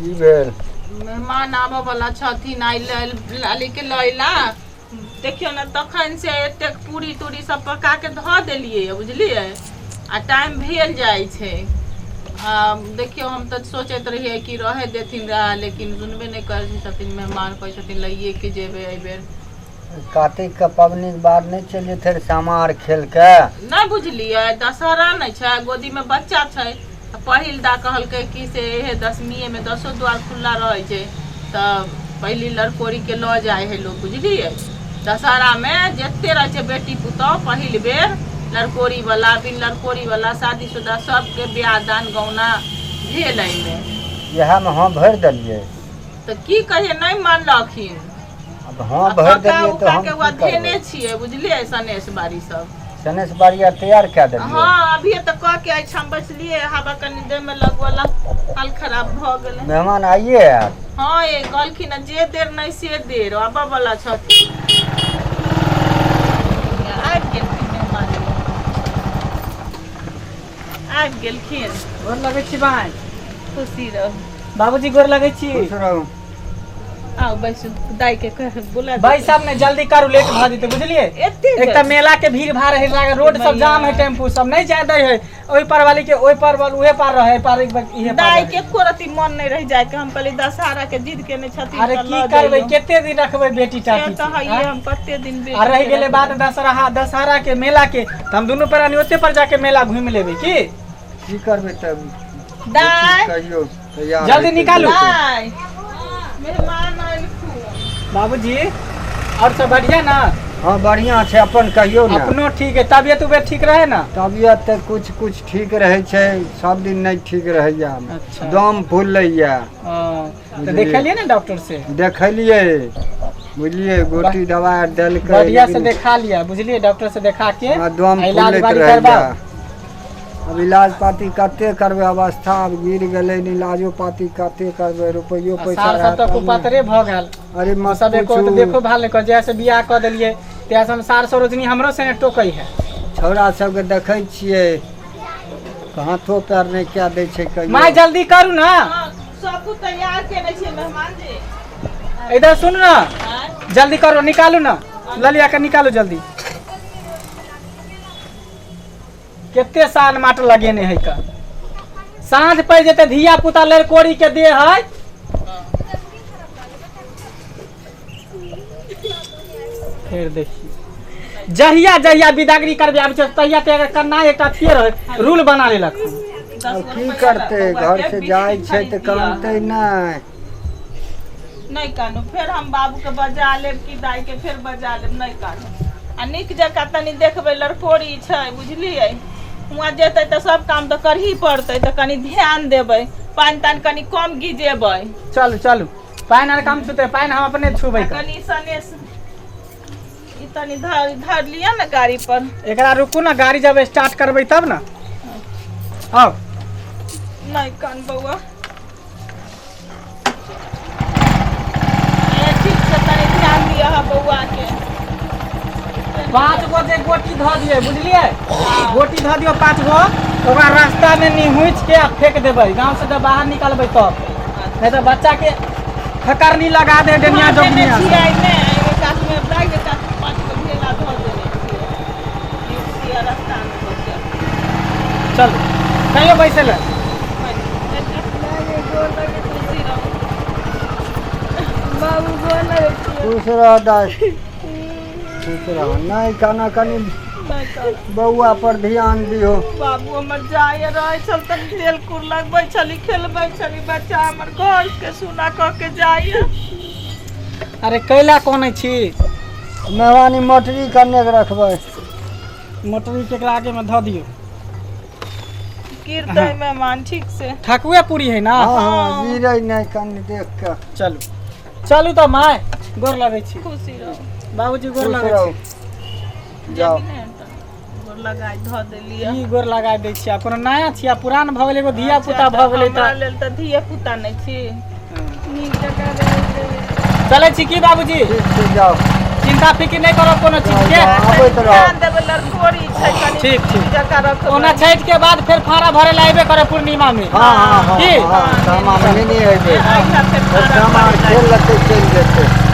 की भेल? मेहमान आबऽ वाला छथिन लाली के लैला देखियो ना तखन से एतेक पूरी तूरी सब पका के धऽ देलियै बुझलियै आ टाइम भेल जाइ छै। देखियो हम तऽ सोचैत रहियै कि रहे देथिन लेकिन सुनबे नहीं करै छथिन। मेहमान कहै छथिन लइये के जेबै एहि बेर। कार्तिक के पबनी के बाद नहीं चलिए फिर सामा आर खेल के? नहीं बुझलियै दशहरा नहीं छै, गोदी में बच्चा छै। पहिल दा कहलकै कि से एहे 10वीं में 10 द्वार खुला रहे छै तऽ पहली लड़कोरी के लऽ जाए है लोग बुझलियै। दशहरा में जते रहे छै बेटी पुतौह पहिल बेर लड़कोरी वाला बिन लड़कोरी वाला शादीशुदा सबके ब्याह दान गौना भेल एहिमे। यह में हाँ भर दिलिए तो की कहिए नहीं मानलखिन। अब हाँ भर दिलिए तो हम के देने छियै बुझलियै सनेश बाड़ी सब। सनेश बाड़ी आर तैयार क्या दिलिए? हाँ अभी तो कह के हम बचलिए हवा कनी देर में लगवला हाल खराब भ गेले। मेहमान आइए यार। हाँ ये कहलखिन जे देर नहीं से देर आबा वाला छथिन। आबि गेलखिन। गोर लगै छी भाई। खुशी रहो। बाबूजी गोर लगै छी। खुश रहू। आओ बैसू दाई के कह बुला भाई साहब ने जल्दी करू लेट भ जेते बुझलिए। एक त मेला के भीड़ भाड़ है, रोड सब जाम है, टेम्पू सब नहीं जाय दे है। ओई पर वाली के ओई पर वाल उहे पार रहे पार इहे पार। दाई के कोरती मन नहीं रह जाए के हम कहली दशहरा के जिद के ने छथिन। अरे की करबै केते दिन रखबै बेटी टाटी त हइए हम कते दिन बेटी। आ रह गेले बात दशहरा के मेला के त हम दोनों प्राणी ओते पर जाके मेला घूम लेबै की करबै तब दाई कहियो तैयार जल्दी निकालू। दाई मेहमान आइल बाबूजी और सब बढ़िया ना? हाँ बढ़िया छै, अपन कहियो ना। अपनो ठीक है, तबियत उबियत ठीक रहे ना? तबियत तो कुछ कुछ ठीक रहे छै, सब दिन नहीं ठीक रहैया। अच्छा। दम फूलैया। तो देखलिए ना डॉक्टर से? देखलिए बुझलिए गोटी दवाई देल के बढ़िया से देखा लिया बुझलिए, डॉक्टर से देखा के दम इलाज फूलैत बारी रहैया। करबा। अब इलाज पाती कते करबे, अवस्था अब गिर गेले, इलाजो पाती कते करबे, रुपयो पैसा साल सब तक पातरे भ गेल। अरे मत सब एको तो देखो भाल कर जैसे बियाह क देलिए तैसे हम सार सरोजनी हमरो से टोकै है। छौड़ा सब के देखै छियै हाथो पैर नहीं क्या दै छै कहियो। माय जल्दी करू ना। सब कुछ तैयार केने छै मेहमान जी। इधर सुन ना, जल्दी करो निकालू ना, ललिया के निकालू जल्दी। केते साल माट लगेने है का, साँझ पड़ जेते धिया पुता लड़कोरी के दे है। फिर देखिए जहिया जहिया विदागरी करबे आब तहिया ते अगर करना एकटा फिर रूल बना लेलक। अब की करते, घर से जाय छै त करते नहीं। नहीं कानू फिर हम बाबू के बजा लेब कि दाई के फिर बजा लेब। नहीं कानू आ निक जका तनी देखबे लड़कोरी छै बुझलिए। हुआ जेतै त सब काम तो करही पड़तै त कनी ध्यान देबै, पानी तान कनी कम गिजेबै। चलू चलू पानी आर कम छूते, पानी हम अपने छुबै। कनी सनेस ई तनी धर लिया ना गाड़ी पर। एकरा रुकू ना, गाड़ी जब स्टार्ट करबै तब ना। आओ नहीं कान बउआ ठीक से तनी ध्यान दिया है बउआ के। 5 गो जे गोटी ध दिए बुझलिए, गोटी ध दियो 5 गो, ओकरा रास्ता में निहुच के आ फेंक देबै। गांव से जब बाहर निकलबै तब, नहीं तो बच्चा के खकरनी लगा दे डेनिया जोगनिया से। साथ में ब्राइड के साथ 5 गो ढेला ध देने छियै रास्ता में होके। चल कहियो बैसल है। बाबू गोर लगे छियै। खुश रह दास, खुश रह। नहीं खाना कनी बउआ पर ध्यान दियो। बाबू हमर जाय रहे छल त खेल कूद लगबै छली, खेलबै छली, बच्चा हमर घर के सुना क के जाय। अरे कैला कोने छी मेहमानी मोटरी करने के रखबै। मोटरी के आगे में ध दियो। गिरतै मेहमान ठीक से। ठकुआ पूरी है ना? हाँ गिरै नहीं कनी देख के। चलू चलू तो माय गोर लगे छी। खुशी रहो बाबूजी गोर खुश लगे रहो। छी। जाओ गोर लगाय ध देलियै। ई गोर लगा दै छी, कोनो नया छिया पुरान भ गेलै, एगो धिया पुता भ गेलै हमरा त लेल त धिया पुता नै छी। नीक जगह रहै। चले छी की बाबूजी? ठीक छै जाओ। चिंता फिक्र नहीं करो कोनो चीज के। आबैत रहो। ध्यान देबै लड़कोरी छै कनी ठीक ठीक। जगह रखबै। ओना छठ के बाद फिर फाड़ा भरे ला आइबे करे पूर्णिमा में हाँ हाँ हाँ की? हाँ, सामा में नहीं है आई हफ्ते खेल लेते चल जेते